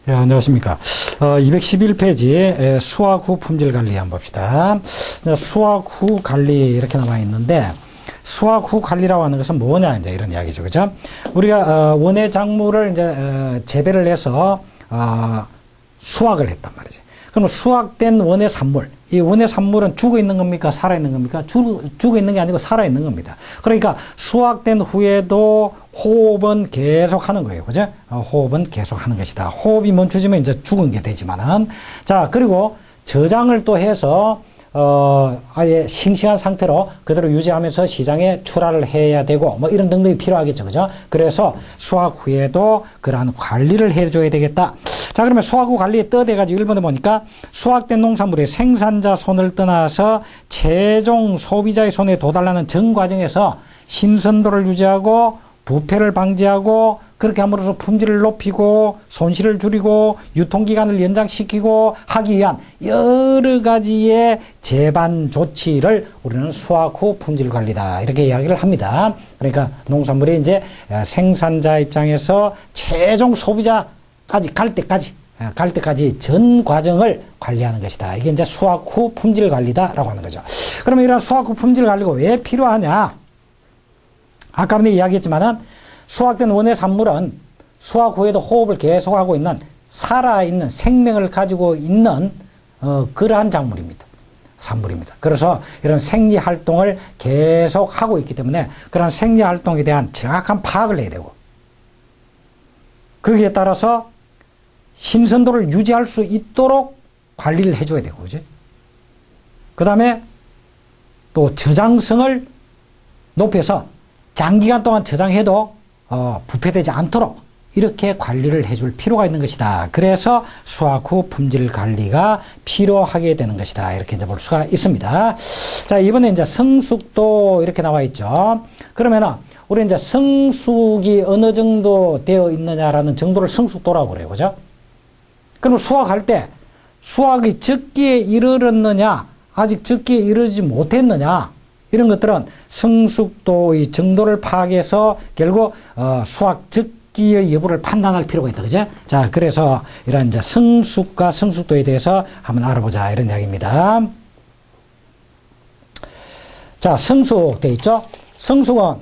예, 안녕하십니까. 211페이지 수학 후 품질 관리 한번 봅시다. 수학 후 관리 이렇게 나와 있는데 수학 후 관리라고 하는 것은 뭐냐 이제 이런 이야기죠, 그죠? 우리가 원예 작물을 이제 재배를 해서 수확을 했단 말이지. 그럼 수확된 원예 산물, 이 원예 산물은 죽어 있는 겁니까? 살아 있는 겁니까? 죽어 있는 게 아니고 살아 있는 겁니다. 그러니까 수확된 후에도 호흡은 계속 하는 거예요. 그죠? 호흡은 계속 하는 것이다. 호흡이 멈춰지면 이제 죽은 게 되지만은. 자, 그리고 저장을 또 해서 아예 싱싱한 상태로 그대로 유지하면서 시장에 출하를 해야 되고, 뭐 이런 등등이 필요하겠죠. 그죠? 그래서 수확 후에도 그러한 관리를 해줘야 되겠다. 자, 그러면 수확 후 관리에 떠대가지고 1번에 보니까 수확된 농산물이 생산자 손을 떠나서 최종 소비자의 손에 도달하는 전 과정에서 신선도를 유지하고 부패를 방지하고 그렇게 함으로써 품질을 높이고 손실을 줄이고 유통기간을 연장시키고 하기 위한 여러 가지의 제반 조치를 우리는 수확 후 품질 관리다 이렇게 이야기를 합니다. 그러니까 농산물이 이제 생산자 입장에서 최종 소비자까지 갈 때까지 전 과정을 관리하는 것이다. 이게 이제 수확 후 품질 관리다라고 하는 거죠. 그러면 이런 수확 후 품질 관리가 왜 필요하냐? 아까 전에 이야기했지만은 수확된 원예 산물은 수확 후에도 호흡을 계속하고 있는 살아있는 생명을 가지고 있는 그러한 작물입니다. 산물입니다. 그래서 이런 생리 활동을 계속 하고 있기 때문에 그런 생리 활동에 대한 정확한 파악을 해야 되고 거기에 따라서 신선도를 유지할 수 있도록 관리를 해줘야 되고, 그지? 그 다음에 또 저장성을 높여서 장기간 동안 저장해도 부패되지 않도록 이렇게 관리를 해줄 필요가 있는 것이다. 그래서 수확 후 품질 관리가 필요하게 되는 것이다. 이렇게 이제 볼 수가 있습니다. 자, 이번에 이제 성숙도 이렇게 나와 있죠. 그러면은 우리 이제 성숙이 어느 정도 되어 있느냐라는 정도를 성숙도라고 그래요. 그죠? 그럼 수확할 때 수확이 적기에 이르렀느냐, 아직 적기에 이르지 못했느냐, 이런 것들은 성숙도의 정도를 파악해서 결국 수확 적기의 여부를 판단할 필요가 있다. 그죠? 자, 그래서 이런 이제 성숙과 성숙도에 대해서 한번 알아보자 이런 이야기입니다. 자, 성숙 돼 있죠? 성숙은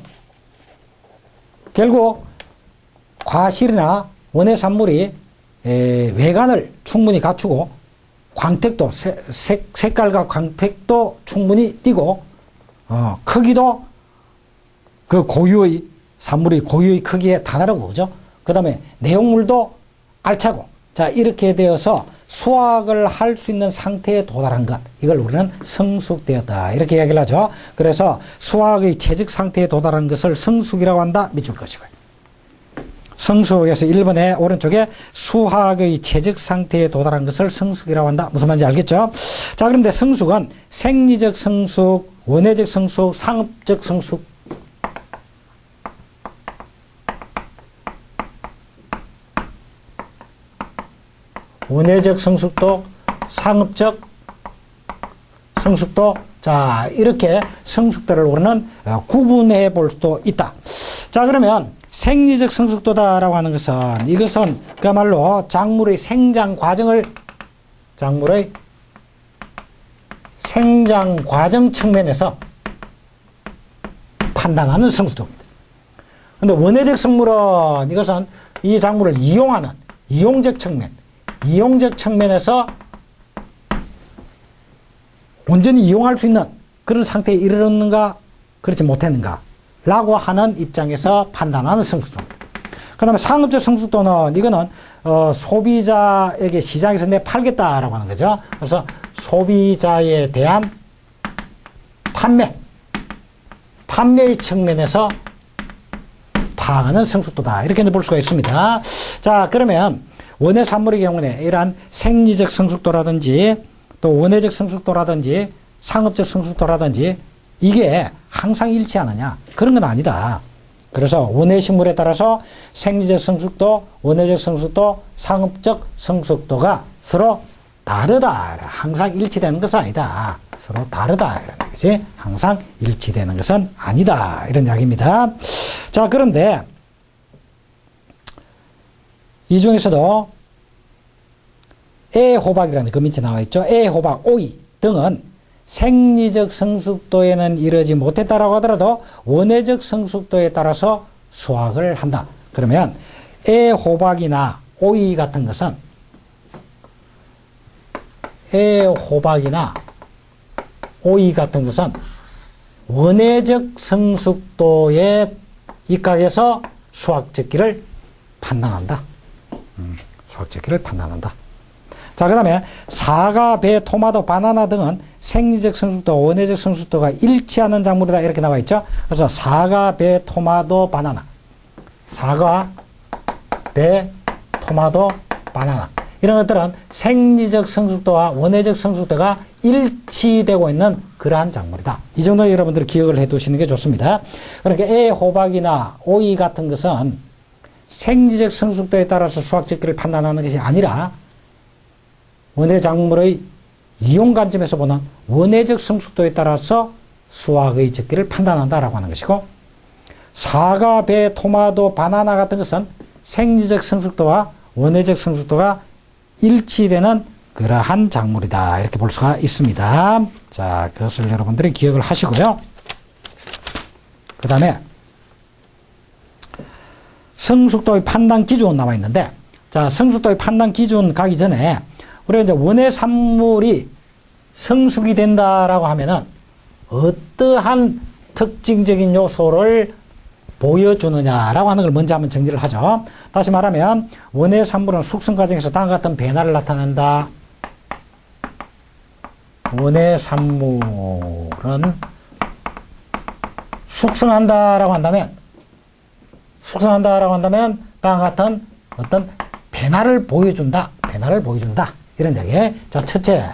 결국 과실이나 원예 산물이 외관을 충분히 갖추고 광택도 색깔과 광택도 충분히 띄고 크기도 그 고유의 산물이 고유의 크기에 다다르고, 그죠? 그 다음에 내용물도 알차고, 자, 이렇게 되어서 수확을 할 수 있는 상태에 도달한 것, 이걸 우리는 성숙되었다. 이렇게 이야기를 하죠. 그래서 수확의 최적 상태에 도달한 것을 성숙이라고 한다. 밑줄 것이고요. 성숙에서 1번에 오른쪽에 수확의 최적 상태에 도달한 것을 성숙이라고 한다. 무슨 말인지 알겠죠? 자, 그런데 성숙은 생리적 성숙, 원예적 성숙, 상업적 성숙. 원예적 성숙도, 상업적 성숙도. 자, 이렇게 성숙도를 우리는 구분해 볼 수도 있다. 자, 그러면 생리적 성숙도다라고 하는 것은 이것은 그야말로 작물의 생장 과정 측면에서 판단하는 성숙도입니다. 그런데 원예적 성물은 이것은 이 작물을 이용하는 이용적 측면에서 온전히 이용할 수 있는 그런 상태에 이르렀는가 그렇지 못했는가 라고 하는 입장에서 판단하는 성숙도입니다. 그 다음에 상업적 성숙도는 이거는 소비자에게 시장에서 내 팔겠다라고 하는 거죠. 그래서 소비자에 대한 판매의 측면에서 파악하는 성숙도다. 이렇게 이제 볼 수가 있습니다. 자, 그러면 원예 산물의 경우에 이러한 생리적 성숙도라든지 또 원예적 성숙도라든지 상업적 성숙도라든지 이게 항상 일치하느냐? 그런 건 아니다. 그래서 원예 식물에 따라서 생리적 성숙도, 원예적 성숙도, 상업적 성숙도가 서로 다르다. 항상 일치되는 것은 아니다. 서로 다르다. 이런 얘기지. 항상 일치되는 것은 아니다. 이런 이야기입니다. 자, 그런데 이 중에서도 애호박이라는 그 밑에 나와 있죠. 애호박, 오이 등은 생리적 성숙도에는 이르지 못했다라고 하더라도 원회적 성숙도에 따라서 수확을 한다. 그러면 애호박이나 오이 같은 것은 애호박이나 오이 같은 것은 원회적 성숙도에 입각해서 수확적기를 판단한다. 수확적기를 판단한다. 자, 그 다음에 사과, 배, 토마토, 바나나 등은 생리적 성숙도와 원회적 성숙도가 일치하는 작물이다. 이렇게 나와 있죠. 그래서 사과, 배, 토마토, 바나나. 사과, 배, 토마토, 바나나. 이런 것들은 생리적 성숙도와 원회적 성숙도가 일치되고 있는 그러한 작물이다. 이 정도 여러분들이 기억을 해 두시는 게 좋습니다. 그러니까 애호박이나 오이 같은 것은 생리적 성숙도에 따라서 수확적기를 판단하는 것이 아니라 원예 작물의 이용 관점에서 보는 원회적 성숙도에 따라서 수확의 적기를 판단한다라고 하는 것이고, 사과, 배, 토마토, 바나나 같은 것은 생리적 성숙도와 원회적 성숙도가 일치되는 그러한 작물이다. 이렇게 볼 수가 있습니다. 자, 그것을 여러분들이 기억을 하시고요. 그 다음에 성숙도의 판단 기준 나와 있는데, 자, 성숙도의 판단 기준 가기 전에 우리가 이제 원예 산물이 성숙이 된다라고 하면은 어떠한 특징적인 요소를 보여주느냐라고 하는 걸 먼저 한번 정리를 하죠. 다시 말하면 원예 산물은 숙성 과정에서 다음과 같은 변화를 나타낸다. 원예 산물은 숙성한다라고 한다면 다음과 같은 어떤 변화를 보여준다. 변화를 보여준다. 이런 이야기. 자, 첫째.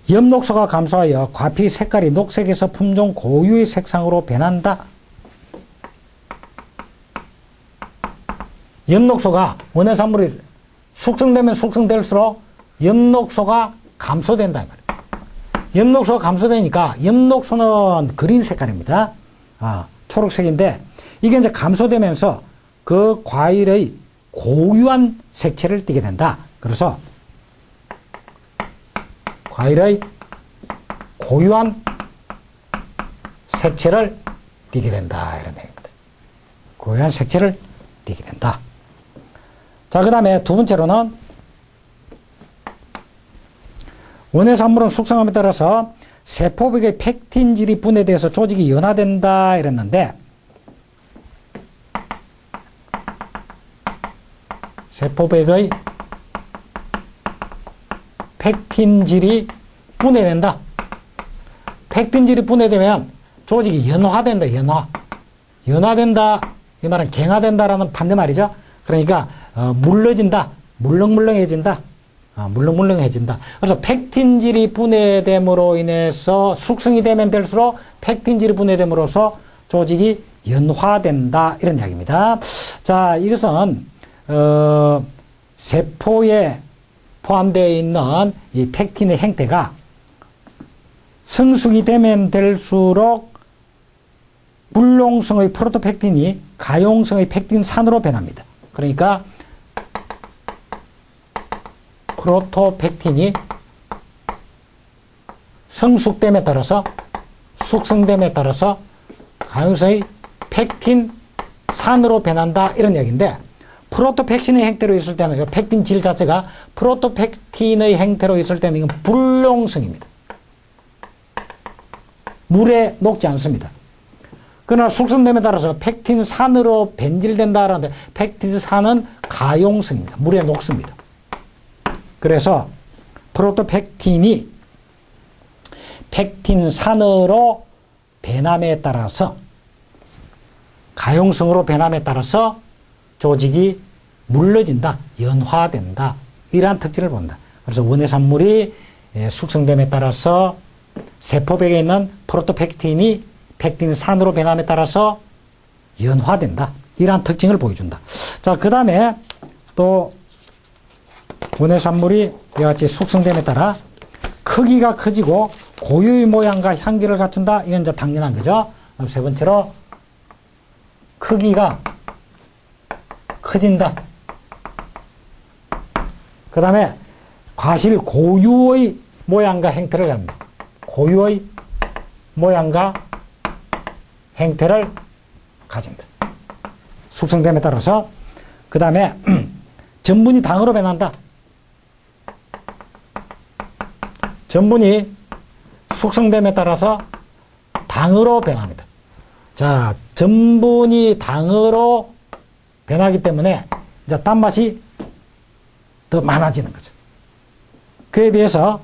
엽록소가 감소하여 과피 색깔이 녹색에서 품종 고유의 색상으로 변한다. 엽록소가 원예 산물이 숙성되면 숙성될수록 엽록소가 감소된다. 엽록소가 감소되니까, 엽록소는 그린 색깔입니다. 초록색인데 이게 이제 감소되면서 그 과일의 고유한 색채를 띠게 된다. 그래서 과일의 고유한 색채를 띠게 된다. 이런 얘기입니다. 고유한 색채를 띠게 된다. 자, 그 다음에 두 번째로는 원예 산물은 숙성함에 따라서 세포벽의 펙틴질이 분해돼서 조직이 연화된다. 이랬는데, 세포벽의 펙틴질이 분해된다. 펙틴질이 분해되면 조직이 연화된다. 연화된다. 이 말은 갱화된다라는 반대말이죠. 그러니까 물러진다. 물렁물렁해진다. 물렁물렁해진다. 그래서 펙틴질이 분해됨으로 인해서 숙성이 되면 될수록 펙틴질이 분해됨으로써 조직이 연화된다. 이런 이야기입니다. 자, 이것은 세포에 포함되어 있는 이 펙틴의 행태가 성숙이 되면 될수록 불용성의 프로토펙틴이 가용성의 펙틴산으로 변합니다. 그러니까 프로토펙틴이 성숙됨에 따라서, 숙성됨에 따라서 가용성의 펙틴산으로 변한다. 이런 얘기인데, 프로토펙틴의 행태로 있을 때는 이 펙틴 질 자체가 프로토펙틴의 행태로 있을 때는 이건 불용성입니다. 물에 녹지 않습니다. 그러나 숙성됨에 따라서 펙틴산으로 변질된다라는데, 펙틴산은 가용성입니다. 물에 녹습니다. 그래서 프로토펙틴이 펙틴산으로 변함에 따라서, 가용성으로 변함에 따라서 조직이 물러진다, 연화된다. 이러한 특징을 본다. 그래서 원예 산물이 숙성됨에 따라서 세포벽에 있는 프로토펙틴이 펙틴산으로 변함에 따라서 연화된다. 이러한 특징을 보여준다. 자, 그 다음에 또 원예 산물이 이와 같이 숙성됨에 따라 크기가 커지고 고유의 모양과 향기를 갖춘다. 이건 이제 당연한 거죠. 세 번째로 크기가 커진다. 그 다음에 과실 고유의 모양과 행태를 갖는다. 고유의 모양과 행태를 가진다. 숙성됨에 따라서. 그 다음에 전분이 당으로 변한다. 전분이 숙성됨에 따라서 당으로 변합니다. 자, 전분이 당으로 변하기 때문에 이제 단맛이 더 많아지는 거죠. 그에 비해서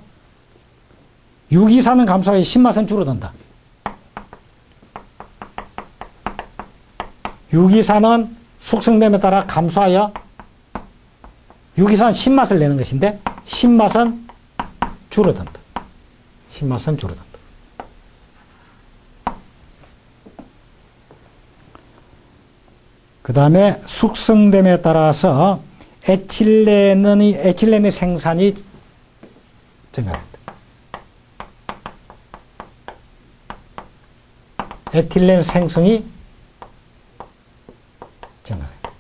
유기산은 감소하여 신맛은 줄어든다. 유기산은 숙성됨에 따라 감소하여 유기산 신맛을 내는 것인데 신맛은 줄어든다. 신맛은 줄어든다. 그 다음에 숙성됨에 따라서 에틸렌의 생산이 증가된다. 에틸렌 생성이 증가된다.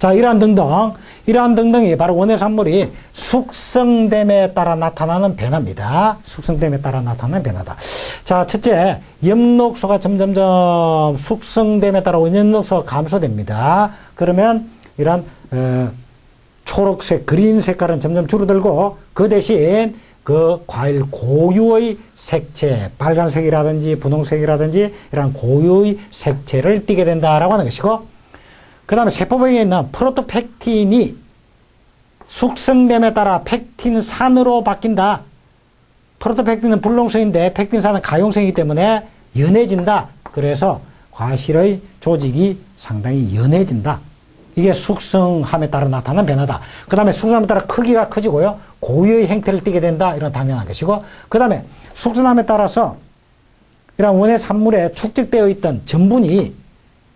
자, 이러한 등등이 바로 원의 산물이 숙성됨에 따라 나타나는 변화입니다. 숙성됨에 따라 나타나는 변화다. 자, 첫째, 엽록소가 점점점 숙성됨에 따라 원엽록소가 감소됩니다. 그러면 이런 초록색, 그린 색깔은 점점 줄어들고 그 대신 그 과일 고유의 색채, 빨간색이라든지 분홍색이라든지 이런 고유의 색채를 띠게 된다라고 하는 것이고, 그 다음에 세포벽에 있는 프로토펙틴이 숙성됨에 따라 펙틴산으로 바뀐다. 프로토펙틴은 불농성인데 펙틴산은 가용성이기 때문에 연해진다. 그래서 과실의 조직이 상당히 연해진다. 이게 숙성함에 따라 나타나는 변화다. 그 다음에 숙성함에 따라 크기가 커지고요. 고유의 행태를 띠게 된다. 이런 당연한 것이고, 그 다음에 숙성함에 따라서 이런 원의 산물에 축적되어 있던 전분이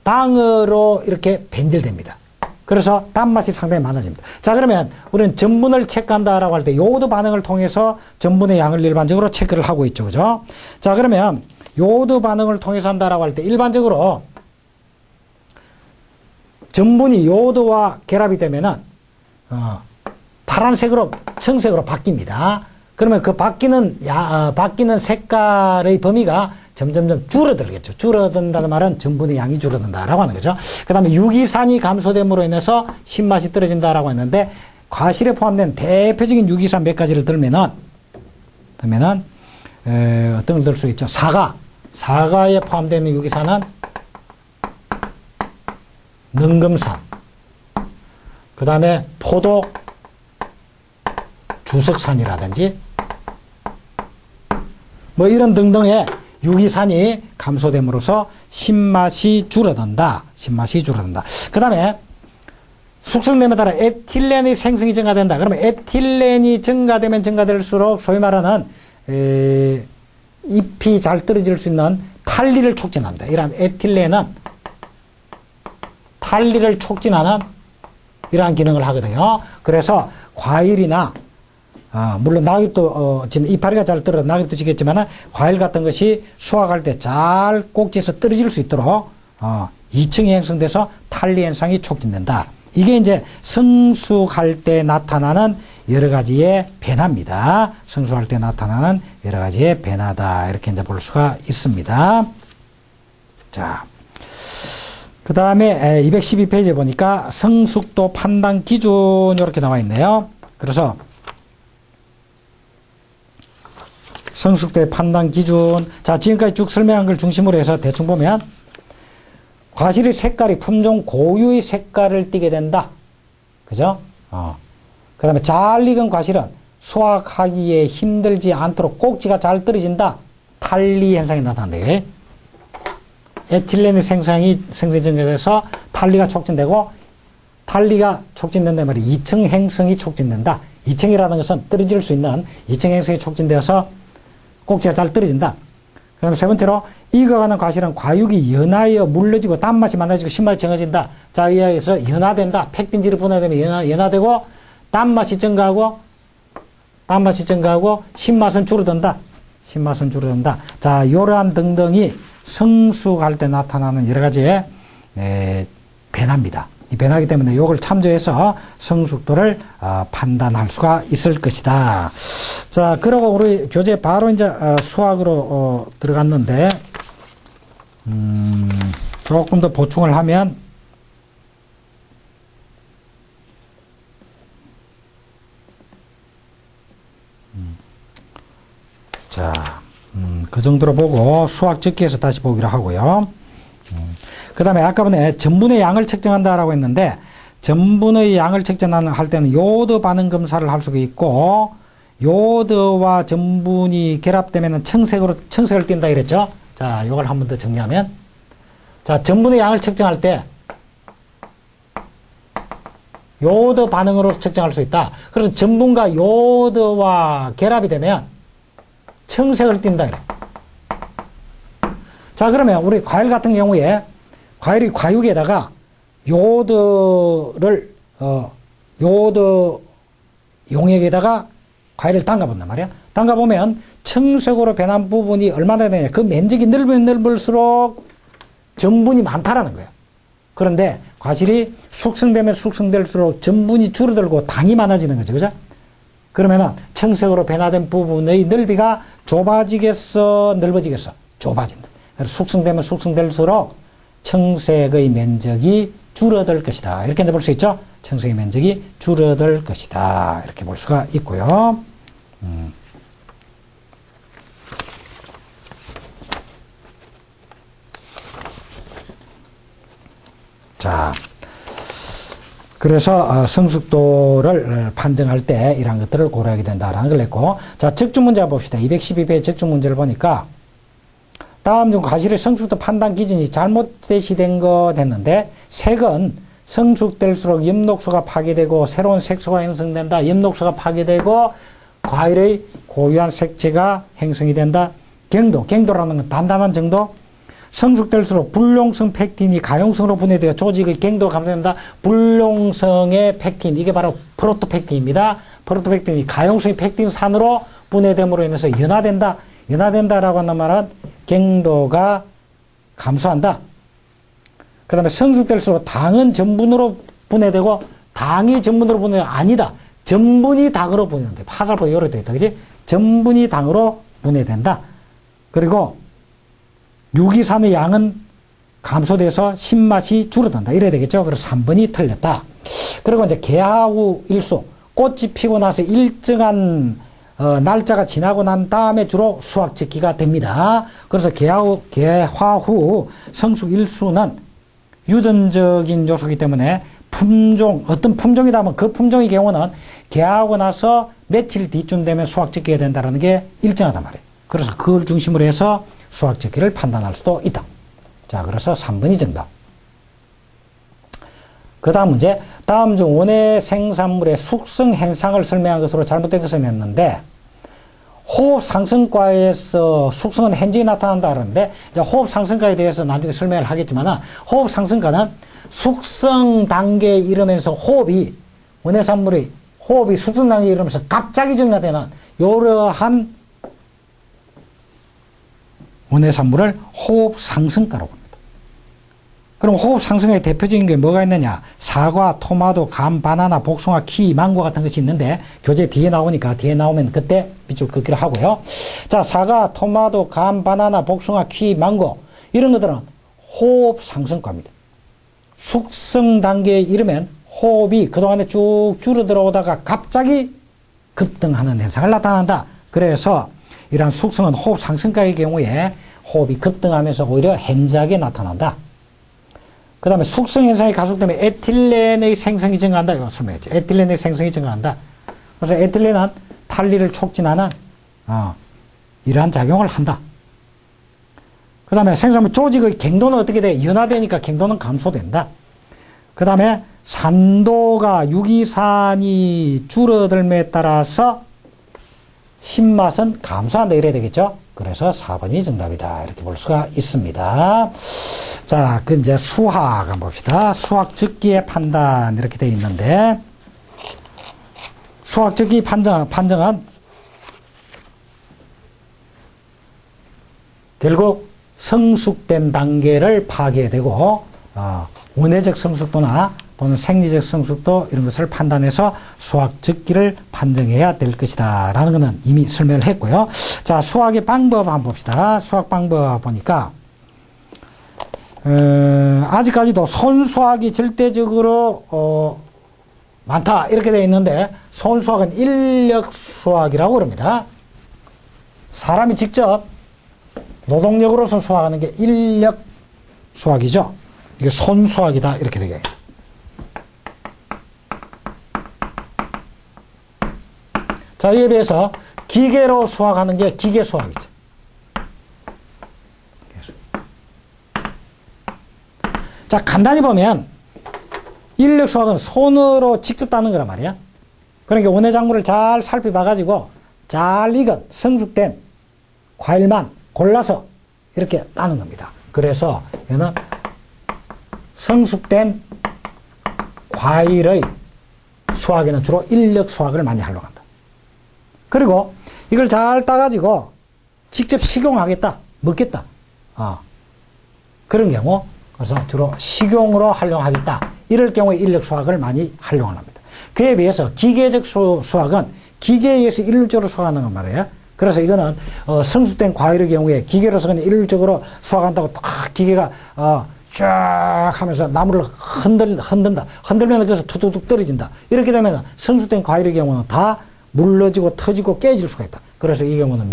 당으로 이렇게 변질됩니다. 그래서 단맛이 상당히 많아집니다. 자, 그러면 우리는 전분을 체크한다라고 할 때 요오드 반응을 통해서 전분의 양을 일반적으로 체크를 하고 있죠. 그죠? 자, 그러면 요오드 반응을 통해서 한다라고 할 때 일반적으로 전분이 요오드와 결합이 되면은 파란색으로 청색으로 바뀝니다. 그러면 그 바뀌는 색깔의 범위가 점점점 줄어들겠죠. 줄어든다는 말은 전분의 양이 줄어든다라고 하는 거죠. 그 다음에 유기산이 감소됨으로 인해서 신맛이 떨어진다라고 했는데, 과실에 포함된 대표적인 유기산 몇 가지를 들면은 어떤 걸 들 수 있죠. 사과에 포함되어 있는 유기산은 능금산, 그 다음에 포도 주석산이라든지 뭐 이런 등등의 유기산이 감소됨으로써 신맛이 줄어든다. 그 다음에 숙성됨에 따라 에틸렌의 생성이 증가된다. 그러면 에틸렌이 증가되면 증가될수록 소위 말하는 잎이 잘 떨어질 수 있는 탈리를 촉진합니다. 이러한 에틸렌은 탈리를 촉진하는 이러한 기능을 하거든요. 그래서 과일이나 물론 낙엽도 지금 이파리가 잘 떨어져 낙엽도 지겠지만 과일 같은 것이 수확할 때 잘 꼭지에서 떨어질 수 있도록 2층이 형성돼서 탈리 현상이 촉진된다. 이게 이제 성숙할 때 나타나는 여러 가지의 변화입니다. 성숙할 때 나타나는 여러 가지의 변화다. 이렇게 이제 볼 수가 있습니다. 자, 그 다음에 212페이지에 보니까 성숙도 판단 기준 이렇게 나와 있네요. 그래서 성숙도의 판단 기준. 자, 지금까지 쭉 설명한 걸 중심으로 해서 대충 보면 과실의 색깔이 품종 고유의 색깔을 띠게 된다. 그죠? 그 다음에 잘 익은 과실은 수확하기에 힘들지 않도록 꼭지가 잘 떨어진다. 탈리 현상이 나타난다. 에틸렌의 생성이 증가돼서 탈리가 촉진되고, 탈리가 촉진된다는 말이 2층 행성이 촉진된다. 2층이라는 것은 떨어질 수 있는 2층 행성이 촉진되어서 꼭지가 잘 떨어진다. 그 다음에 세 번째로 익어가는 과실은 과육이 연하여 물러지고 단맛이 많아지고 신맛이 정해진다. 자, 이 이하에서 연화된다. 펙틴질이 분해되면 연화되고 단맛이 증가하고 신맛은 줄어든다. 자, 이러한 등등이 성숙할 때 나타나는 여러 가지의 변화입니다. 이 변하기 때문에 이걸 참조해서 성숙도를 판단할 수가 있을 것이다. 자, 그러고 우리 교재 바로 이제 수학으로 들어갔는데 조금 더 보충을 하면 자, 그 정도로 보고 수학 적기에서 다시 보기로 하고요. 그 다음에 아까 전에 전분의 양을 측정한다라고 했는데 전분의 양을 측정할 때는 요드 반응 검사를 할 수가 있고 요드와 전분이 결합되면 청색을 띈다 이랬죠. 자, 이걸 한 번 더 정리하면 자, 전분의 양을 측정할 때 요드 반응으로 측정할 수 있다. 그래서 전분과 요드와 결합이 되면 청색을 띈다 이래. 자, 그러면 우리 과일 같은 경우에 과일이 과육에다가 요드를 요드 용액에다가 과일을 담가본단 말이야. 담가보면 청색으로 변한 부분이 얼마나 되냐. 그 면적이 넓으면 넓을수록 전분이 많다라는 거야. 그런데 과실이 숙성되면 숙성될수록 전분이 줄어들고 당이 많아지는 거죠. 그죠? 그러면은 청색으로 변화된 부분의 넓이가 좁아지겠어, 넓어지겠어? 좁아진다. 그래서 숙성되면 숙성될수록 청색의 면적이 줄어들 것이다. 이렇게 볼 수 있죠? 청색의 면적이 줄어들 것이다. 이렇게 볼 수가 있고요. 자, 그래서 성숙도를 판정할 때 이러한 것들을 고려하게 된다라는 걸 냈고, 자, 적중 문제 봅시다. 212페이지 적중 문제를 보니까 다음 중 과실의 성숙도 판단 기준이 잘못되시된 거 됐는데, 색은 성숙될수록 엽록소가 파괴되고 새로운 색소가 형성된다. 엽록소가 파괴되고 과일의 고유한 색채가 형성이 된다. 경도라는 건 단단한 정도. 성숙될수록 불용성 팩틴이 가용성으로 분해되어 조직의 경도가 감소된다. 불용성의 팩틴, 이게 바로 프로토팩틴입니다. 프로토팩틴이 가용성의 팩틴산으로 분해됨으로 인해서 연화된다. 연화된다라고 하는 말은 경도가 감소한다. 그 다음에 성숙될수록 당은 전분으로 분해되고 당이 전분으로 분해가 아니다. 전분이 당으로 분해된다. 화살표 요렇게 되어 있다. 그지? 전분이 당으로 분해된다. 그리고 유기산의 양은 감소돼서 신맛이 줄어든다. 이래야 되겠죠? 그래서 3번이 틀렸다. 그리고 이제 개화후 일수, 꽃이 피고 나서 일정한 날짜가 지나고 난 다음에 주로 수확 적기가 됩니다. 그래서 개화후 성숙 일수는 유전적인 요소이기 때문에 품종, 어떤 품종이다 하면 그 품종의 경우는 개화하고 나서 며칠 뒤쯤 되면 수확 적기가 된다는 게 일정하단 말이에요. 그래서 그걸 중심으로 해서 수확 적기를 판단할 수도 있다. 자, 그래서 3번이 정답. 그 다음 문제. 다음 중 원예 생산물의 숙성 현상을 설명한 것으로 잘못된 것을 냈는데, 호흡 상승과에서 숙성은 현저히 나타난다 그러는데, 이제 호흡 상승과에 대해서 나중에 설명을 하겠지만, 호흡 상승과는 숙성 단계에 이르면서 원예산물의 호흡이 숙성 단계에 이르면서 갑자기 증가되는 이러한 원예산물을 호흡 상승가라고 합니다. 그럼 호흡 상승의 대표적인 게 뭐가 있느냐? 사과, 토마토, 감, 바나나, 복숭아, 키, 망고 같은 것이 있는데 교재 뒤에 나오니까 뒤에 나오면 그때 밑줄 긋기로 하고요. 자, 사과, 토마토, 감, 바나나, 복숭아, 키, 망고 이런 것들은 호흡 상승가입니다. 숙성 단계에 이르면 호흡이 그동안에 쭉 줄어들어오다가 갑자기 급등하는 현상을 나타난다. 그래서 이러한 숙성은 호흡 상승가의 경우에 호흡이 급등하면서 오히려 현저하게 나타난다. 그 다음에 숙성 현상이 가속되면 에틸렌의 생성이 증가한다. 이거 설명했죠. 에틸렌의 생성이 증가한다. 그래서 에틸렌은 탈리를 촉진하는 이러한 작용을 한다. 그 다음에 생산물 조직의 경도는 어떻게 돼? 연화되니까 경도는 감소된다. 그 다음에 산도가 유기산이 줄어들음에 따라서 신맛은 감소한다. 이래야 되겠죠? 그래서 4번이 정답이다. 이렇게 볼 수가 있습니다. 자, 그 이제 수학 한번 봅시다. 수학 적기의 판단 이렇게 되어 있는데, 수학 적기 판정은 결국 성숙된 단계를 파괴되고 원예적 성숙도나 또는 생리적 성숙도 이런 것을 판단해서 수학 적기를 판정해야 될 것이다 라는 것은 이미 설명을 했고요. 자, 수학의 방법 한번 봅시다. 수학 방법 보니까 아직까지도 손수학이 절대적으로 많다 이렇게 되어 있는데, 손수학은 인력 수학이라고 그럽니다. 사람이 직접 노동력으로서 수학하는 게 인력 수학이죠. 이게 손수학이다 이렇게 되게. 자, 이에 비해서 기계로 수학하는 게 기계 수학이죠. 자, 간단히 보면 인력 수학은 손으로 직접 따는 거란 말이야. 그러니까 원예 작물을 잘 살펴봐 가지고 잘 익은 성숙된 과일만 골라서 이렇게 따는 겁니다. 그래서 얘는 성숙된 과일의 수학에는 주로 인력 수학을 많이 하려고 한다. 그리고 이걸 잘 따가지고 직접 식용하겠다, 먹겠다. 그런 경우, 그래서 주로 식용으로 활용하겠다. 이럴 경우에 인력 수학을 많이 활용을 합니다. 그에 비해서 기계적 수학은 기계에 의해서 일률적으로 수학하는 건 말이에요. 그래서 이거는 성숙된 과일의 경우에 기계로서는 일률적으로 수학한다고 딱 기계가 쫙 하면서 나무를 흔든다. 흔들면 그래서 툭툭툭 떨어진다. 이렇게 되면 성숙된 과일의 경우는 다 물러지고 터지고 깨질 수가 있다. 그래서 이 경우는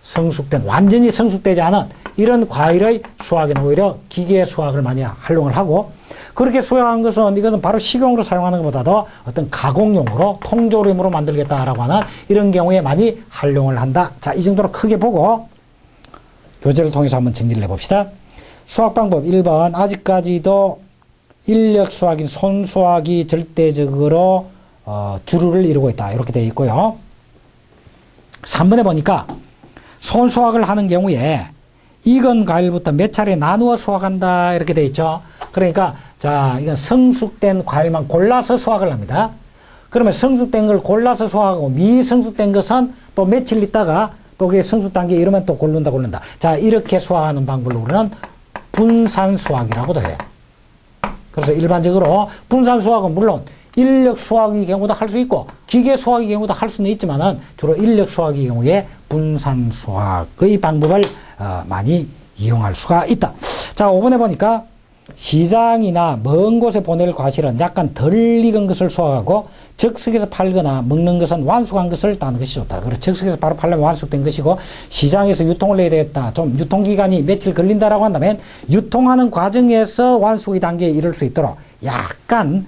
미성숙된, 완전히 성숙되지 않은 이런 과일의 수학에는 오히려 기계 수학을 많이 활용을 하고, 그렇게 수학한 것은 이것은 바로 식용으로 사용하는 것보다도 어떤 가공용으로 통조림으로 만들겠다라고 하는 이런 경우에 많이 활용을 한다. 자, 이 정도로 크게 보고 교재를 통해서 한번 정리를 해봅시다. 수학 방법 1번, 아직까지도 인력 수학인 손수학이 절대적으로 주류를 이루고 있다. 이렇게 되어 있고요. 3번에 보니까 손수학을 하는 경우에 익은 과일부터 몇 차례 나누어 수확한다 이렇게 되어 있죠. 그러니까 자, 이건 성숙된 과일만 골라서 수확을 합니다. 그러면 성숙된 걸 골라서 수확하고 미성숙된 것은 또 며칠 있다가 또 그게 성숙 단계 이러면 또 고른다. 자, 이렇게 수확하는 방법을 우리는 분산 수확이라고도 해요. 그래서 일반적으로 분산 수확은 물론 인력 수학의 경우도 할 수 있고 기계 수학의 경우도 할 수는 있지만은 주로 인력 수학의 경우에 분산 수학의 방법을 많이 이용할 수가 있다. 자, 5번에 보니까 시장이나 먼 곳에 보낼 과실은 약간 덜 익은 것을 수확하고 적석에서 팔거나 먹는 것은 완숙한 것을 따는 것이 좋다. 그리고 적석에서 바로 팔려면 완숙된 것이고 시장에서 유통을 해야 되겠다. 좀 유통기간이 며칠 걸린다라고 한다면 유통하는 과정에서 완숙의 단계에 이를 수 있도록 약간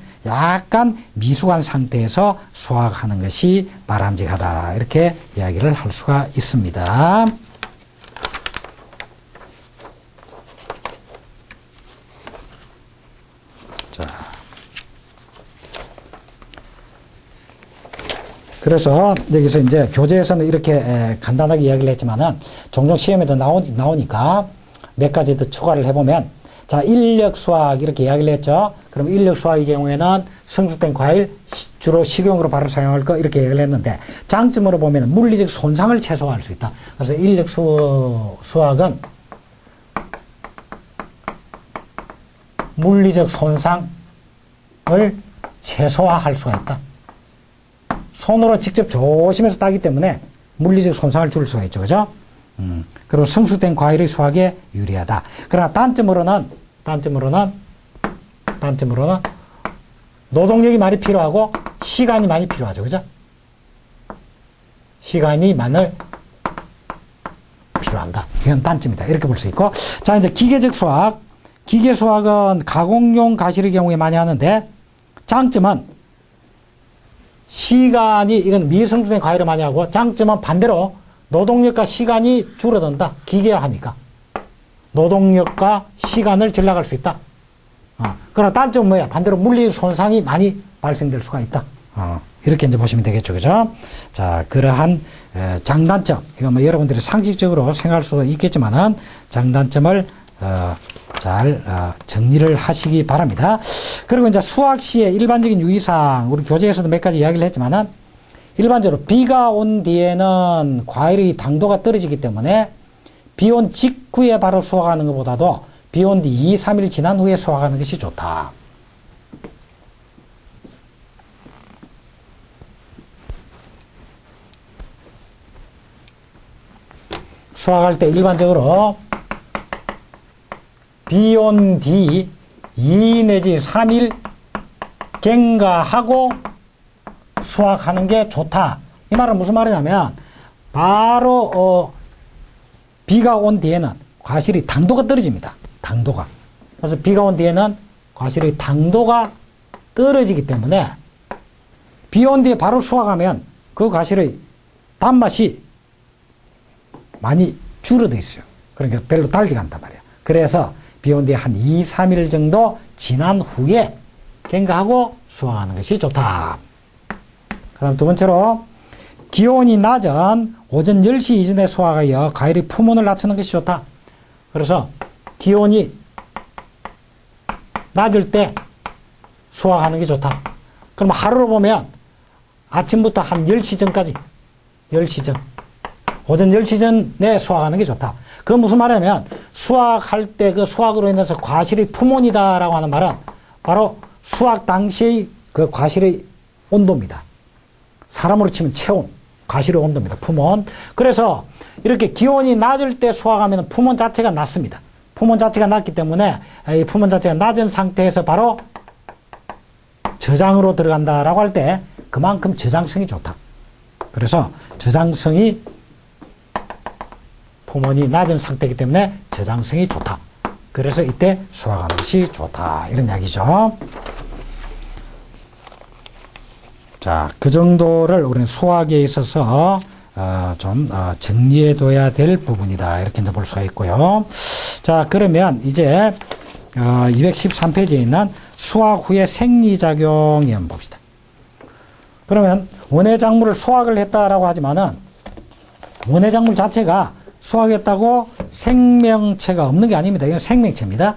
미숙한 상태에서 수확하는 것이 바람직하다. 이렇게 이야기를 할 수가 있습니다. 자, 그래서 여기서 이제 교재에서는 이렇게 간단하게 이야기를 했지만은 종종 시험에도 나오니까 몇 가지 더 추가를 해보면, 자, 인력 수학 이렇게 이야기를 했죠. 그럼 인력 수학의 경우에는 성숙된 과일 주로 식용으로 바로 사용할 거 이렇게 이야기를 했는데, 장점으로 보면 물리적 손상을 최소화할 수 있다. 그래서 인력 수학은 물리적 손상을 최소화할 수가 있다. 손으로 직접 조심해서 따기 때문에 물리적 손상을 줄 수가 있죠. 그죠? 그리고 성숙된 과일의 수확에 유리하다. 그러나 단점으로는 노동력이 많이 필요하고 시간이 많이 필요하죠. 그죠? 시간이 많이 필요한다. 이건 단점이다. 이렇게 볼 수 있고. 자, 이제 기계적 수학. 기계 수학은 가공용 과실의 경우에 많이 하는데, 장점은 시간이, 이건 미성숙된 과일을 많이 하고, 장점은 반대로 노동력과 시간이 줄어든다. 기계화하니까. 노동력과 시간을 절약할 수 있다. 그러나 단점은 뭐야? 반대로 물리 손상이 많이 발생될 수가 있다. 이렇게 이제 보시면 되겠죠. 그죠? 자, 그러한 장단점. 이거 뭐 여러분들이 상식적으로 생각할 수도 있겠지만은 장단점을 잘 정리를 하시기 바랍니다. 그리고 이제 수학 시의 일반적인 유의사항, 우리 교재에서도 몇 가지 이야기를 했지만은, 일반적으로 비가 온 뒤에는 과일의 당도가 떨어지기 때문에 비 온 직후에 바로 수확하는 것보다도 비 온 뒤 2, 3일 지난 후에 수확하는 것이 좋다. 수확할 때 일반적으로 비 온 뒤 2 내지 3일 경과하고 수확하는 게 좋다. 이 말은 무슨 말이냐면 바로 비가 온 뒤에는 과실의 당도가 떨어집니다. 당도가. 그래서 비가 온 뒤에는 과실의 당도가 떨어지기 때문에 비 온 뒤에 바로 수확하면 그 과실의 단맛이 많이 줄어들어 있어요. 그러니까 별로 달지가 않단 말이에요. 그래서 비 온 뒤에 한 2, 3일 정도 지난 후에 경과하고 수확하는 것이 좋다. 그 다음 두 번째로 기온이 낮은 오전 10시 이전에 수확하여 과일의 품온을 낮추는 것이 좋다. 그래서 기온이 낮을 때 수확하는 게 좋다. 그럼 하루로 보면 아침부터 한 10시 전까지 10시 전 오전 10시 전에 수확하는 게 좋다. 그건 무슨 말이냐면 수확할 때 그 수확으로 인해서 과실의 품온이다라고 하는 말은 바로 수확 당시의 그 과실의 온도입니다. 사람으로 치면 체온, 과실의 온도입니다. 품온. 그래서 이렇게 기온이 낮을 때 수확하면 품온 자체가 낮습니다. 품온 자체가 낮기 때문에 이 품온 자체가 낮은 상태에서 바로 저장으로 들어간다라고 할 때 그만큼 저장성이 좋다. 그래서 저장성이 품온이 낮은 상태이기 때문에 저장성이 좋다. 그래서 이때 수확하는 것이 좋다. 이런 이야기죠. 자, 그 정도를 우리는 수확에 있어서 좀 정리해둬야 될 부분이다. 이렇게 이제 볼 수가 있고요. 자, 그러면 이제 213페이지에 있는 수확 후의 생리작용에 한번 봅시다. 그러면 원예작물을 수확을 했다라고 하지만은 원예작물 자체가 수확했다고 생명체가 없는 게 아닙니다. 이건 생명체입니다.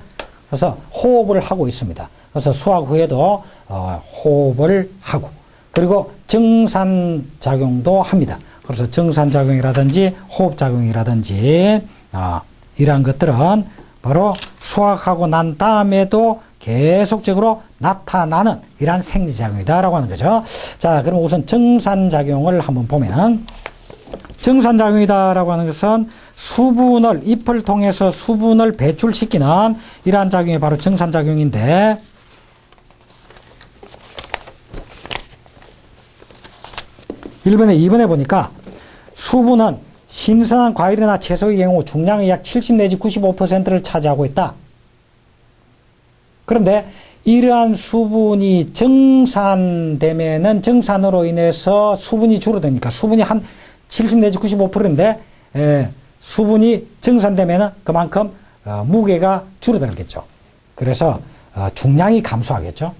그래서 호흡을 하고 있습니다. 그래서 수확 후에도 호흡을 하고 그리고 정산작용도 합니다. 그래서 정산작용이라든지 호흡작용이라든지 이러한 것들은 바로 수확하고 난 다음에도 계속적으로 나타나는 이러한 생리작용이다라고 하는 거죠. 자, 그럼 우선 정산작용을 한번 보면 정산작용이다라고 하는 것은 수분을 잎을 통해서 수분을 배출시키는 이러한 작용이 바로 정산작용인데 1번에 2번에 보니까 수분은 신선한 과일이나 채소의 경우 중량의 약 70 내지 95%를 차지하고 있다. 그런데 이러한 수분이 정산되면은 정산으로 인해서 수분이 줄어드니까 수분이 한 70 내지 95%인데 수분이 정산되면은 그만큼 무게가 줄어들겠죠. 그래서 중량이 감소하겠죠.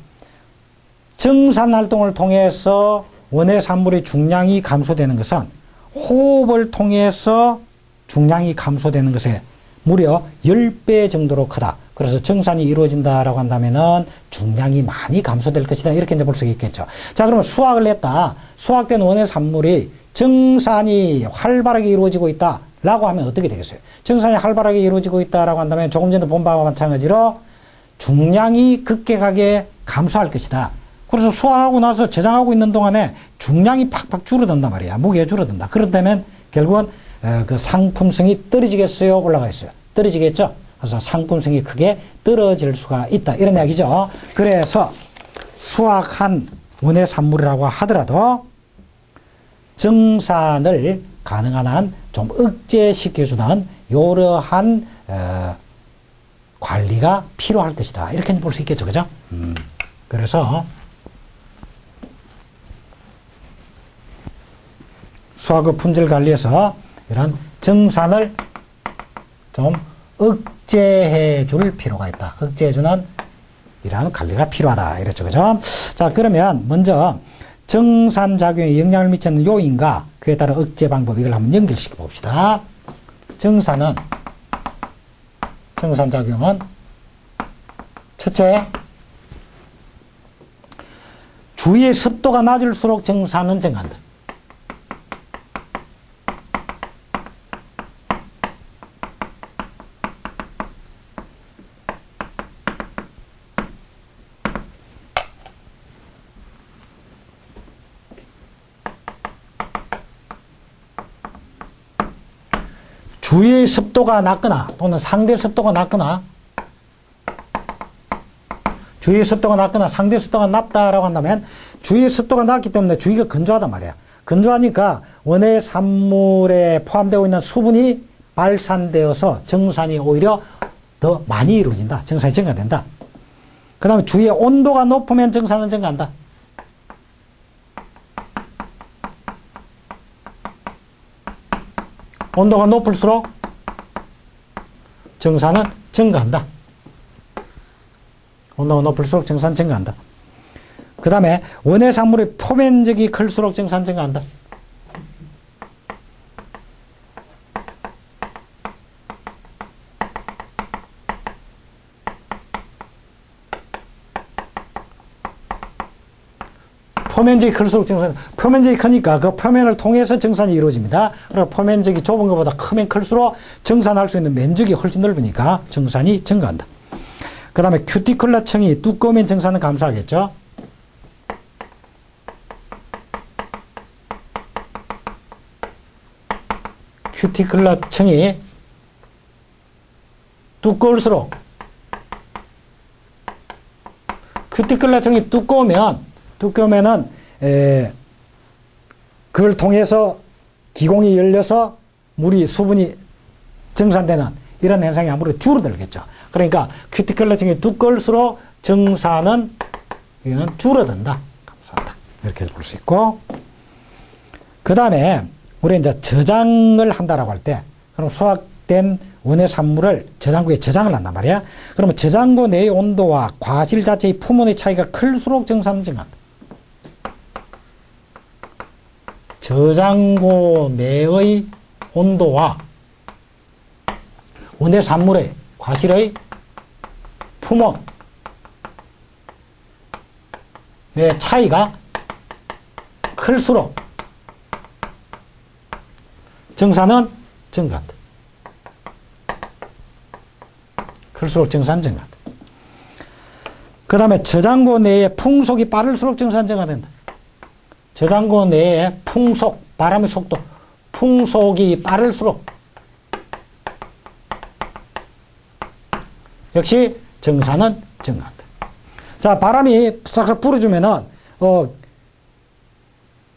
정산 활동을 통해서 원예 산물의 중량이 감소되는 것은 호흡을 통해서 중량이 감소되는 것에 무려 10배 정도로 크다. 그래서 정산이 이루어진다라고 한다면은 중량이 많이 감소될 것이다. 이렇게 이제 볼 수 있겠죠. 자, 그러면 수확을 했다. 수확된 원예 산물이 정산이 활발하게 이루어지고 있다라고 하면 어떻게 되겠어요? 정산이 활발하게 이루어지고 있다라고 한다면 조금 전에 본 바와 마찬가지로 중량이 급격하게 감소할 것이다. 그래서 수확하고 나서 저장하고 있는 동안에 중량이 팍팍 줄어든단 말이야. 무게가 줄어든다. 그렇다면 결국은 그 상품성이 떨어지겠어요? 올라가겠어요? 떨어지겠죠? 그래서 상품성이 크게 떨어질 수가 있다. 이런 이야기죠. 그래서 수확한 원예 산물이라고 하더라도 정산을 가능한 한 좀 억제시켜주는 이러한 관리가 필요할 것이다. 이렇게 볼 수 있겠죠. 그죠? 그래서 수확 후 품질 관리에서 이런 정산을 좀 억제해 줄 필요가 있다. 억제해 주는 이러한 관리가 필요하다. 이랬죠. 그죠? 자, 그러면 먼저 정산작용에 영향을 미치는 요인과 그에 따른 억제 방법 이걸 한번 연결시켜 봅시다. 정산작용은 첫째, 주위의 습도가 낮을수록 정산은 증가한다. 주위의 습도가 낮거나 또는 상대 습도가 낮거나 주위의 습도가 낮거나 상대 습도가 낮다라고 한다면 주위의 습도가 낮기 때문에 주위가 건조하단 말이야. 건조하니까 원의 산물에 포함되어 있는 수분이 발산되어서 정산이 오히려 더 많이 이루어진다. 정산이 증가된다. 그 다음에 주위의 온도가 높으면 정산은 증가한다. 온도가 높을수록 정산은 증가한다. 온도가 높을수록 정산 증가한다. 그 다음에 원의 산물의 표면적이 클수록 정산 증가한다. 표면적이 클수록 정산, 표면적이 크니까 그 표면을 통해서 정산이 이루어집니다. 그리고 표면적이 좁은 것보다 크면 클수록 정산할 수 있는 면적이 훨씬 넓으니까 정산이 증가한다. 그 다음에 큐티클라층이 두꺼우면 정산은 감소하겠죠. 큐티클라층이 두꺼울수록 큐티클라층이 두꺼우면은 그걸 통해서 기공이 열려서 물이 수분이 정산되는 이런 현상이 아무래도 줄어들겠죠. 그러니까 큐티클라층이 두꺼울수록 정산은 이거는 줄어든다. 감소한다. 이렇게 볼 수 있고, 그 다음에 우리 이제 저장을 한다라고 할 때, 그럼 수확된 원의 산물을 저장고에 저장을 한단 말이야. 그러면 저장고 내의 온도와 과실 자체의 품온의 차이가 클수록 정산은 증가한다. 저장고 내의 온도와 원의 산물의 과실의 품온의 차이가 클수록 정산은 증가한다. 클수록 정산 증가한다. 그 다음에 저장고 내에 풍속이 빠를수록 정산 증가된다. 저장고 내에 풍속, 바람의 속도, 풍속이 빠를수록 역시 정산은 증가한다. 자, 바람이 싹싹 불어주면은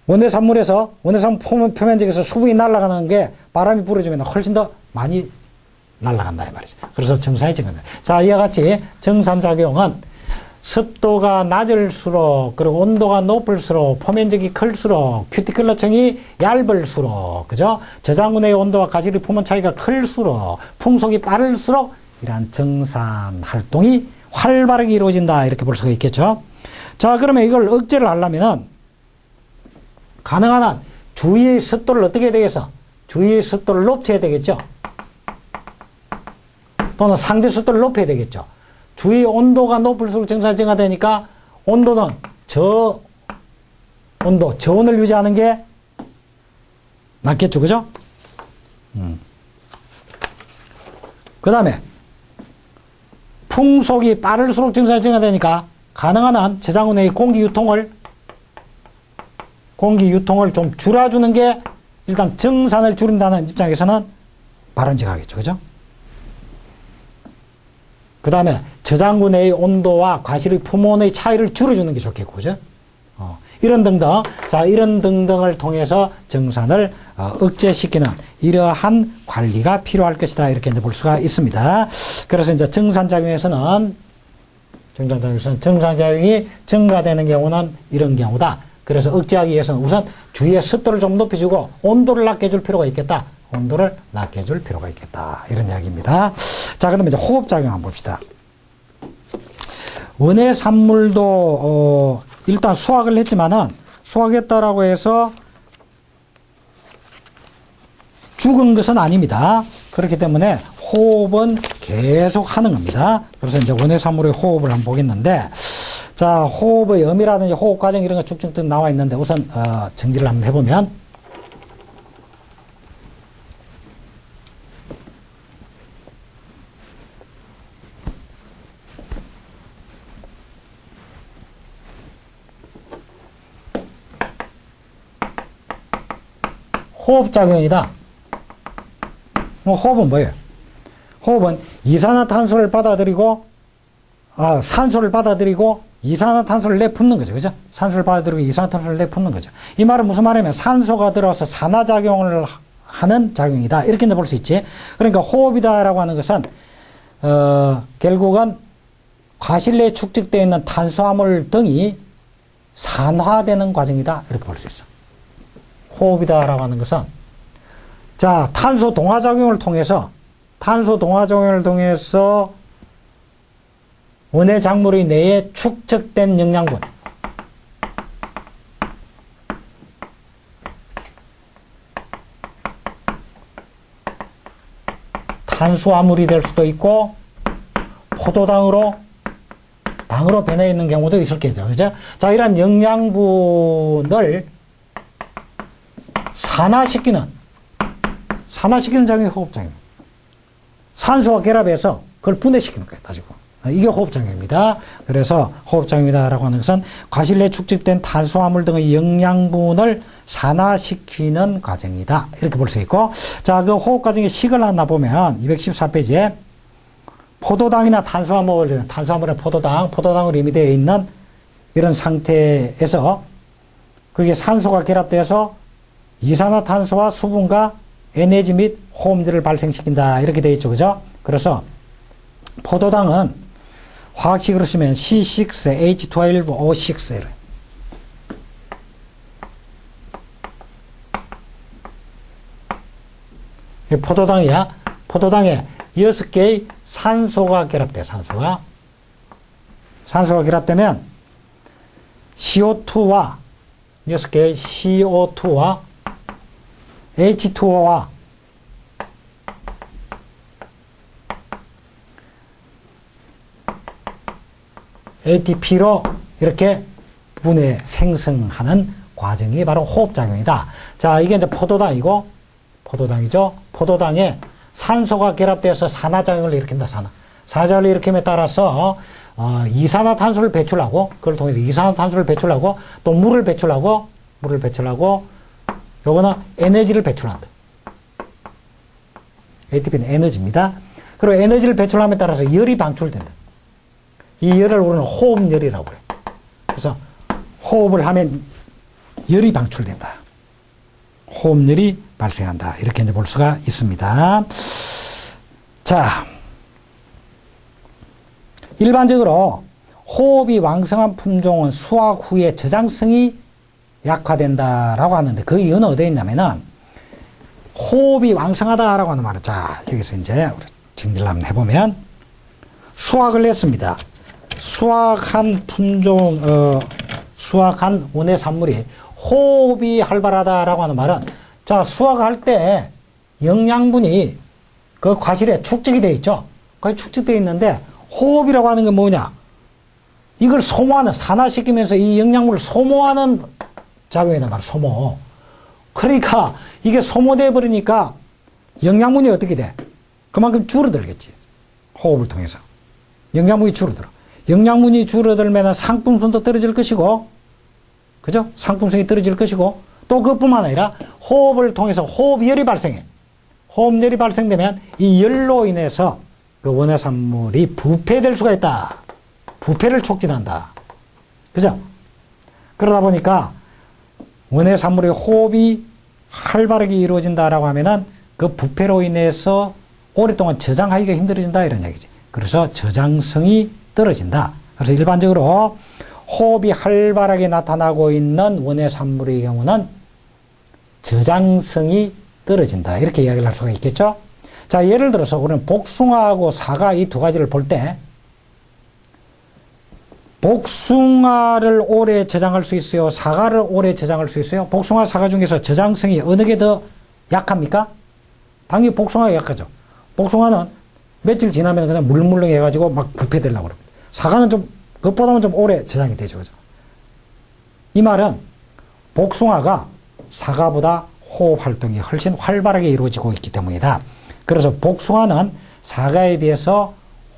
원의 산물에서 원의 표면적에서 수분이 날아가는 게 바람이 불어주면 훨씬 더 많이 날아간다 이 말이죠. 그래서 정산이 증가한다. 자, 이와 같이 정산작용은 습도가 낮을수록, 그리고 온도가 높을수록, 표면적이 클수록, 큐티클러층이 얇을수록, 그죠? 저장군의 온도와 가실의 품온 차이가 클수록, 풍속이 빠를수록 이러한 정산 활동이 활발하게 이루어진다. 이렇게 볼 수가 있겠죠. 자, 그러면 이걸 억제를 하려면은 가능한 한 주위의 습도를 어떻게 해야 되겠어? 주위의 습도를 높여야 되겠죠. 또는 상대 습도를 높여야 되겠죠. 주위 온도가 높을수록 정산이 증가되니까 온도는 저온을 유지하는 게 낫겠죠. 그죠? 그 다음에 풍속이 빠를수록 정산이 증가되니까 가능한 한 저장고 내의 공기 유통을 좀 줄여주는 게 일단 정산을 줄인다는 입장에서는 바람직하겠죠. 그죠? 그 다음에 저장고 내의 온도와 과실의 품온의 차이를 줄여주는 게 좋겠고, 그죠? 이런 등등. 자, 이런 등등을 통해서 정산을 억제시키는 이러한 관리가 필요할 것이다. 이렇게 이제 볼 수가 있습니다. 그래서 이제 정산작용이 증가되는 경우는 이런 경우다. 그래서 억제하기 위해서는 우선 주위의 습도를 좀 높여주고 온도를 낮게 해줄 필요가 있겠다. 온도를 낮게 해줄 필요가 있겠다. 이런 이야기입니다. 자, 그러면 이제 호흡작용 한번 봅시다. 원의 산물도 일단 수확을 했지만은 수확했다라고 해서 죽은 것은 아닙니다. 그렇기 때문에 호흡은 계속 하는 겁니다. 그래서 이제 원의 산물의 호흡을 한번 보겠는데, 자, 호흡의 의미라든지 호흡 과정 이런 거 쭉쭉 나와 있는데 우선 정리를 한번 해보면, 호흡작용이다. 호흡은 뭐예요? 호흡은 이산화탄소를 받아들이고, 산소를 받아들이고, 이산화탄소를 내뿜는 거죠. 그죠? 산소를 받아들이고 이산화탄소를 내뿜는 거죠. 이 말은 무슨 말이냐면 산소가 들어와서 산화작용을 하는 작용이다. 이렇게 볼 수 있지. 그러니까 호흡이다라고 하는 것은, 결국은 과실내에 축적되어 있는 탄수화물 등이 산화되는 과정이다. 이렇게 볼 수 있어. 호흡이다라고 하는 것은, 자, 탄소 동화작용을 통해서 원의 작물의 내에 축적된 영양분, 탄수화물이 될 수도 있고 포도당으로 변해 있는 경우도 있을겠죠. 그죠? 자, 이런 영양분을 산화시키는 작용이 호흡작용입니다. 산소와 결합해서 그걸 분해시키는 거예요. 가지고. 이게 호흡작용입니다. 그래서 호흡작용이다라고 하는 것은 과실내에 축적된 탄수화물 등의 영양분을 산화시키는 과정이다. 이렇게 볼 수 있고, 자, 그 호흡 과정의 식을 하나 보면 214페이지에 포도당이나 탄수화물의 포도당으로 이미 되어 있는 이런 상태에서 그게 산소가 결합되어서 이산화탄소와 수분과 에너지 및 호흡물을 발생시킨다. 이렇게 되어 있죠. 그죠? 그래서 포도당은 화학식으로 쓰면 C6H12O6. 포도당이야. 포도당에 6개의 산소가 결합돼. 산소가 결합되면 CO2와 6개의 CO2와 H2O와 ATP로 이렇게 분해 생성하는 과정이 바로 호흡작용이다. 자, 이게 이제 포도당이죠. 포도당에 산소가 결합되어서 산화작용을 일으킨다. 산화작용을 일으킴에 따라서 이산화탄소를 배출하고, 그걸 통해서 이산화탄소를 배출하고, 또 물을 배출하고, 요거는 에너지를 배출한다. ATP는 에너지입니다. 그리고 에너지를 배출함에 따라서 열이 방출된다. 이 열을 우리는 호흡열이라고 그래요. 그래서 호흡을 하면 열이 방출된다. 호흡열이 발생한다. 이렇게 이제 볼 수가 있습니다. 자, 일반적으로 호흡이 왕성한 품종은 수확 후에 저장성이 약화된다라고 하는데 그 이유는 어디에 있냐면은 호흡이 왕성하다라고 하는 말은, 자, 여기서 이제 우리 정리를 한번 해보면 수확을 했습니다. 수확한 원의 산물이 호흡이 활발하다라고 하는 말은, 자, 수확할 때 영양분이 그 과실에 축적이 되어 있죠. 거기 축적되어 있는데 호흡이라고 하는 게 뭐냐? 이걸 산화시키면서 이 영양분을 소모하는 작용이란 말이야, 소모. 그러니까 이게 소모되어 버리니까 영양분이 어떻게 돼? 그만큼 줄어들겠지. 호흡을 통해서. 영양분이 줄어들어. 영양분이 줄어들면 상품성도 떨어질 것이고, 그죠? 상품성이 떨어질 것이고, 또 그뿐만 아니라 호흡을 통해서 호흡열이 발생해. 호흡열이 발생되면 이 열로 인해서 그 원의 산물이 부패될 수가 있다. 부패를 촉진한다. 그죠? 그러다 보니까 원의 산물의 호흡이 활발하게 이루어진다라고 하면은 그 부패로 인해서 오랫동안 저장하기가 힘들어진다. 이런 얘기지. 그래서 저장성이 떨어진다. 그래서 일반적으로 호흡이 활발하게 나타나고 있는 원의 산물의 경우는 저장성이 떨어진다. 이렇게 이야기를 할 수가 있겠죠. 자, 예를 들어서 우리는 복숭아하고 사과 이 두 가지를 볼 때 복숭아를 오래 저장할 수 있어요? 사과를 오래 저장할 수 있어요? 복숭아, 사과 중에서 저장성이 어느 게 더 약합니까? 당연히 복숭아가 약하죠. 복숭아는 며칠 지나면 그냥 물물렁해가지고 막 부패되려고 그럽니다. 사과는 그것보다는 좀 오래 저장이 되죠. 그죠? 이 말은 복숭아가 사과보다 호흡 활동이 훨씬 활발하게 이루어지고 있기 때문이다. 그래서 복숭아는 사과에 비해서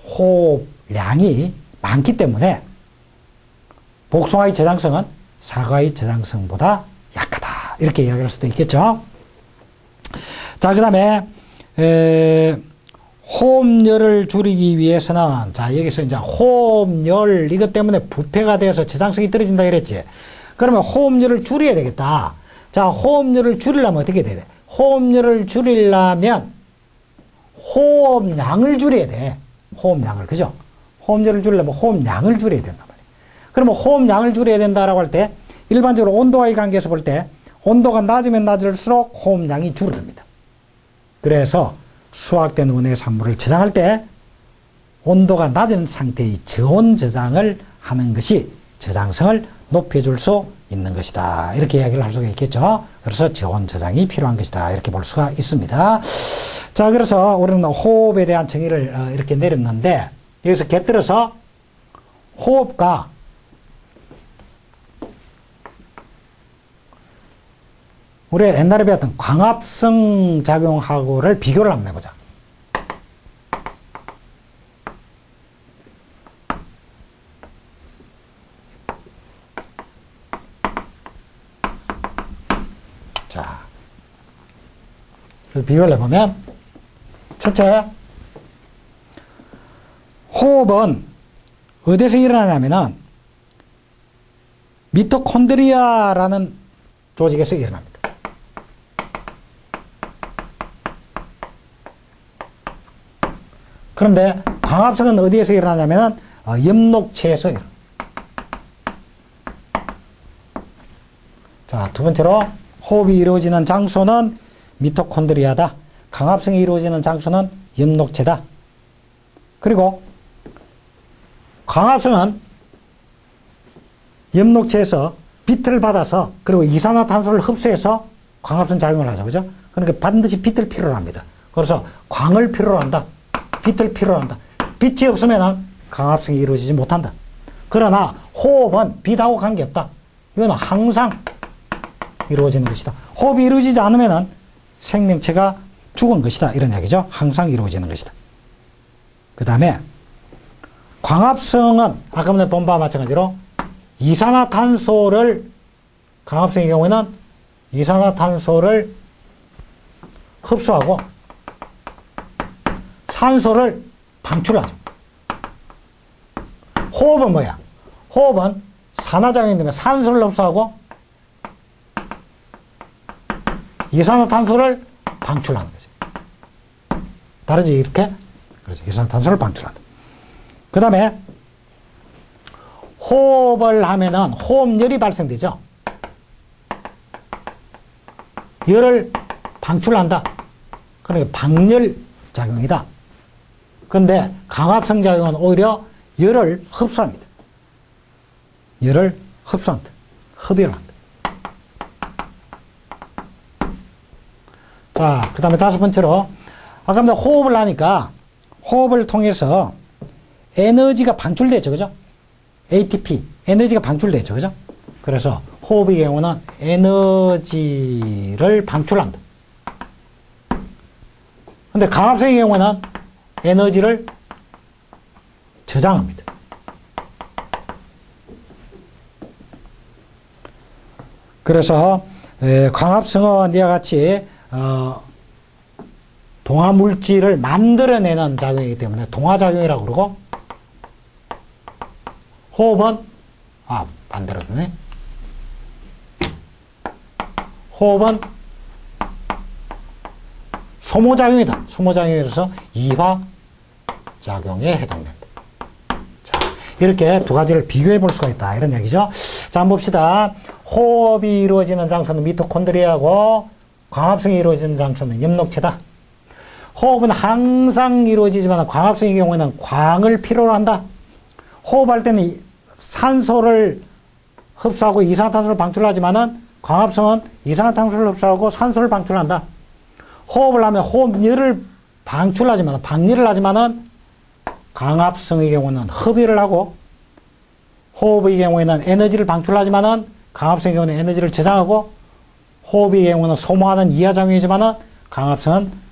호흡량이 많기 때문에 복숭아의 저장성은 사과의 저장성보다 약하다. 이렇게 이야기할 수도 있겠죠. 자, 그 다음에 호흡열을 줄이기 위해서는, 자, 여기서 이제 호흡열, 이것 때문에 부패가 되어서 저장성이 떨어진다 이랬지. 그러면 호흡열을 줄여야 되겠다. 자, 호흡열을 줄이려면 어떻게 돼야 돼? 호흡열을 줄이려면 호흡량을 줄여야 돼. 호흡량을, 그죠? 호흡열을 줄이려면 호흡량을 줄여야 된단 말이야. 그러면 호흡량을 줄여야 된다라고 할 때, 일반적으로 온도와의 관계에서 볼 때, 온도가 낮으면 낮을수록 호흡량이 줄어듭니다. 그래서 수확된 원액 산물을 저장할 때 온도가 낮은 상태의 저온 저장을 하는 것이 저장성을 높여줄 수 있는 것이다. 이렇게 이야기를 할 수가 있겠죠. 그래서 저온 저장이 필요한 것이다. 이렇게 볼 수가 있습니다. 자, 그래서 우리는 호흡에 대한 정의를 이렇게 내렸는데, 여기서 곁들여서 호흡과 우리가 옛날에 배웠던 광합성 작용하고를 비교를 한번 해보자. 자, 비교를 해보면, 첫째, 호흡은 어디서 일어나냐면은 미토콘드리아라는 조직에서 일어납니다. 그런데 광합성은 어디에서 일어나냐면 엽록체에서 일어납니다. 자, 두 번째로 호흡이 이루어지는 장소는 미토콘드리아다. 광합성이 이루어지는 장소는 엽록체다. 그리고 광합성은 엽록체에서 빛을 받아서, 그리고 이산화탄소를 흡수해서 광합성 작용을 하죠. 그죠? 그러니까 반드시 빛을 필요로 합니다. 그래서 광을 필요로 한다. 빛을 필요로 한다. 빛이 없으면 광합성이 이루어지지 못한다. 그러나 호흡은 빛하고 관계없다. 이거는 항상 이루어지는 것이다. 호흡이 이루어지지 않으면 생명체가 죽은 것이다. 이런 이야기죠. 항상 이루어지는 것이다. 그 다음에 광합성은 아까 전에 본 바와 마찬가지로 이산화탄소를, 광합성의 경우에는 이산화탄소를 흡수하고 산소를 방출하죠. 호흡은 뭐야? 호흡은 산화작용이 되면 산소를 흡수하고 이산화탄소를 방출하는 거지. 다르지, 이렇게? 그렇죠. 이산화탄소를 방출한다. 그 다음에 호흡을 하면은 호흡열이 발생되죠. 열을 방출한다. 그러니까 방열 작용이다. 그런데 광합성 작용은 오히려 열을 흡수합니다. 열을 흡수한다. 흡열한다. 자, 그 다음에 다섯 번째로, 아까 호흡을 하니까 호흡을 통해서 에너지가 방출되죠. 그죠? ATP, 에너지가 방출되죠. 그죠? 그래서 호흡의 경우는 에너지를 방출한다. 근데 광합성의 경우는 에너지를 저장합니다. 그래서 광합성은 이와 같이 동화물질을 만들어내는 작용이기 때문에 동화작용이라고 그러고, 호흡은 반대로네. 호흡은 소모작용이다. 소모작용이라서 이화작용에 해당된다. 자, 이렇게 두 가지를 비교해 볼 수가 있다. 이런 얘기죠. 자, 한번 봅시다. 호흡이 이루어지는 장소는 미토콘드리아고, 광합성이 이루어지는 장소는 엽록체다. 호흡은 항상 이루어지지만 광합성의 경우에는 광을 필요로 한다. 호흡할 때는 산소를 흡수하고 이산화탄소를 방출하지만은 광합성은 이산화탄소를 흡수하고 산소를 방출한다. 호흡을 하면 호흡열을 방출하지만, 방열을 하지만은 광합성의 경우는 흡열을 하고, 호흡의 경우에는 에너지를 방출하지만은 광합성의 경우는 에너지를 저장하고, 호흡의 경우는 소모하는 이하작용이지만은 광합성은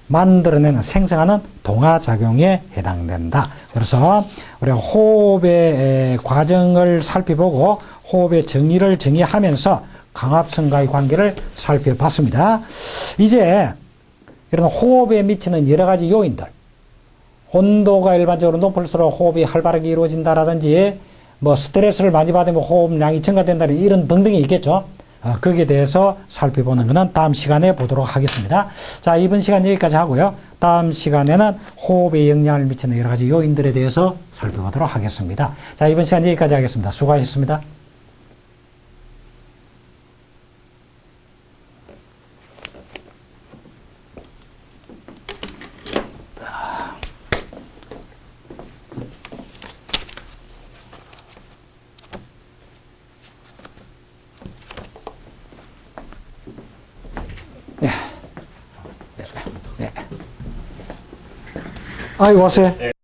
만들어내는, 생성하는 동화작용에 해당된다. 그래서 우리가 호흡의 과정을 살펴보고 호흡의 정의를 정의하면서 광합성과의 관계를 살펴봤습니다. 이제 이런 호흡에 미치는 여러 가지 요인들, 온도가 일반적으로 높을수록 호흡이 활발하게 이루어진다라든지, 뭐 스트레스를 많이 받으면 호흡량이 증가된다는 이런 등등이 있겠죠. 거기에 대해서 살펴보는 것은 다음 시간에 보도록 하겠습니다. 자, 이번 시간 여기까지 하고요. 다음 시간에는 호흡에 영향을 미치는 여러 가지 요인들에 대해서 살펴보도록 하겠습니다. 자, 이번 시간 여기까지 하겠습니다. 수고하셨습니다. 네. 네. 아이, 왔어요.